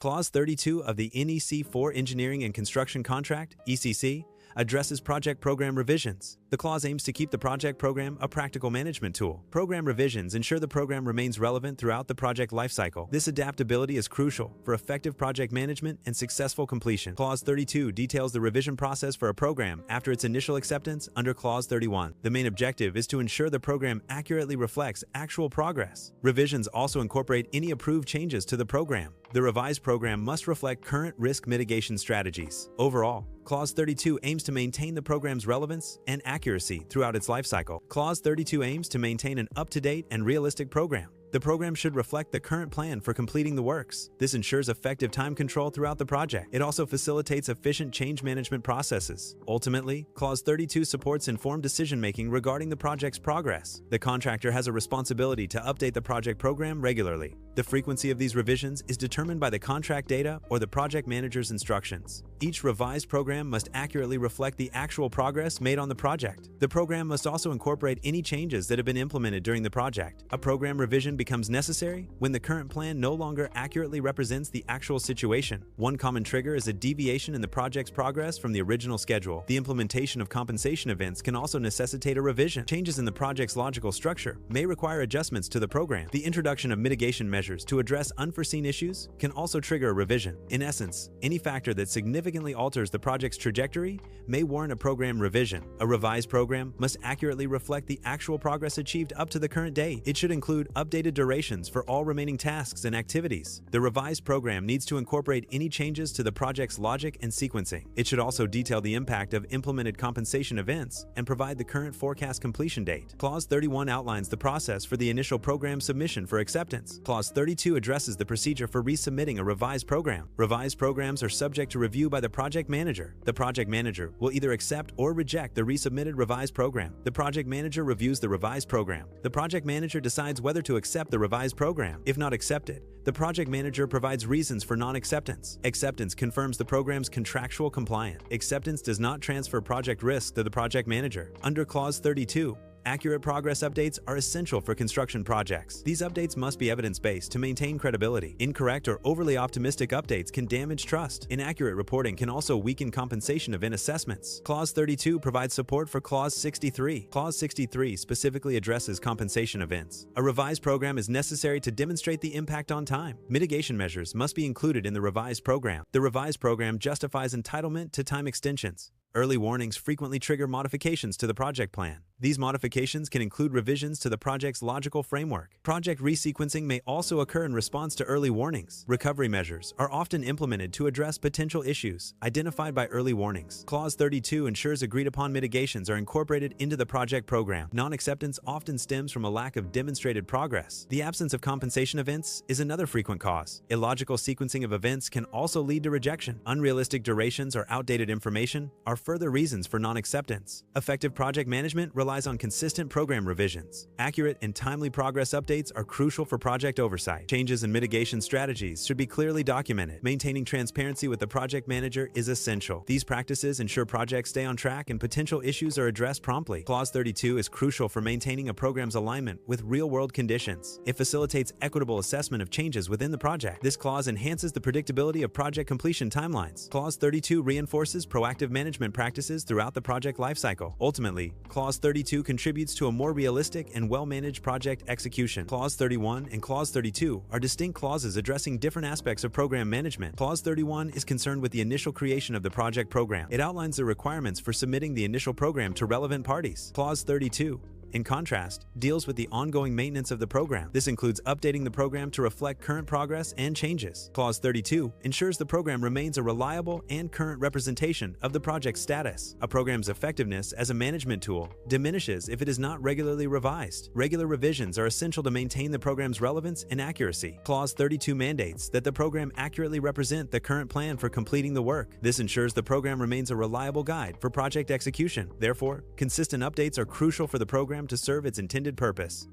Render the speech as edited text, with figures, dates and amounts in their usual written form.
Clause 32 of the NEC4 Engineering and Construction Contract, ECC, addresses project program revisions. The clause aims to keep the project program a practical management tool. Program revisions ensure the program remains relevant throughout the project lifecycle. This adaptability is crucial for effective project management and successful completion. Clause 32 details the revision process for a program after its initial acceptance under Clause 31. The main objective is to ensure the program accurately reflects actual progress. Revisions also incorporate any approved changes to the program. The revised program must reflect current risk mitigation strategies. Overall, Clause 32 aims to maintain the program's relevance and accuracy throughout its lifecycle. Clause 32 aims to maintain an up-to-date and realistic program. The program should reflect the current plan for completing the works. This ensures effective time control throughout the project. It also facilitates efficient change management processes. Ultimately, Clause 32 supports informed decision-making regarding the project's progress. The contractor has a responsibility to update the project program regularly. The frequency of these revisions is determined by the contract data or the project manager's instructions. Each revised program must accurately reflect the actual progress made on the project. The program must also incorporate any changes that have been implemented during the project. A program revision becomes necessary when the current plan no longer accurately represents the actual situation. One common trigger is a deviation in the project's progress from the original schedule. The implementation of compensation events can also necessitate a revision. Changes in the project's logical structure may require adjustments to the program. The introduction of mitigation measures to address unforeseen issues can also trigger a revision. In essence, any factor that significantly alters the project's trajectory may warrant a program revision. A revised program must accurately reflect the actual progress achieved up to the current day. It should include updated durations for all remaining tasks and activities. The revised program needs to incorporate any changes to the project's logic and sequencing. It should also detail the impact of implemented compensation events and provide the current forecast completion date. Clause 31 outlines the process for the initial program submission for acceptance. Clause 32 addresses the procedure for resubmitting a revised program. Revised programs are subject to review by the project manager. The project manager will either accept or reject the resubmitted revised program. The project manager reviews the revised program. The project manager decides whether to accept the revised program. If not accepted, the project manager provides reasons for non-acceptance. Acceptance confirms the program's contractual compliance. Acceptance does not transfer project risk to the project manager. Under Clause 32, accurate progress updates are essential for construction projects. These updates must be evidence-based to maintain credibility. Incorrect or overly optimistic updates can damage trust. Inaccurate reporting can also weaken compensation event assessments. Clause 32 provides support for Clause 63. Clause 63 specifically addresses compensation events. A revised program is necessary to demonstrate the impact on time. Mitigation measures must be included in the revised program. The revised program justifies entitlement to time extensions. Early warnings frequently trigger modifications to the project plan. These modifications can include revisions to the project's logical framework. Project resequencing may also occur in response to early warnings. Recovery measures are often implemented to address potential issues identified by early warnings. Clause 32 ensures agreed-upon mitigations are incorporated into the project program. Non-acceptance often stems from a lack of demonstrated progress. The absence of compensation events is another frequent cause. Illogical sequencing of events can also lead to rejection. Unrealistic durations or outdated information are further reasons for non-acceptance. Effective project management relies on consistent program revisions. Accurate and timely progress updates are crucial for project oversight. Changes in mitigation strategies should be clearly documented. Maintaining transparency with the project manager is essential. These practices ensure projects stay on track and potential issues are addressed promptly. Clause 32 is crucial for maintaining a program's alignment with real-world conditions. It facilitates equitable assessment of changes within the project. This clause enhances the predictability of project completion timelines. Clause 32 reinforces proactive management practices throughout the project lifecycle. Ultimately, Clause 32 contributes to a more realistic and well-managed project execution. Clause 31 and Clause 32 are distinct clauses addressing different aspects of program management. Clause 31 is concerned with the initial creation of the project program. It outlines the requirements for submitting the initial program to relevant parties. Clause 32, in contrast, deals with the ongoing maintenance of the program. This includes updating the program to reflect current progress and changes. Clause 32 ensures the program remains a reliable and current representation of the project's status. A program's effectiveness as a management tool diminishes if it is not regularly revised. Regular revisions are essential to maintain the program's relevance and accuracy. Clause 32 mandates that the program accurately represent the current plan for completing the work. This ensures the program remains a reliable guide for project execution. Therefore, consistent updates are crucial for the program to serve its intended purpose.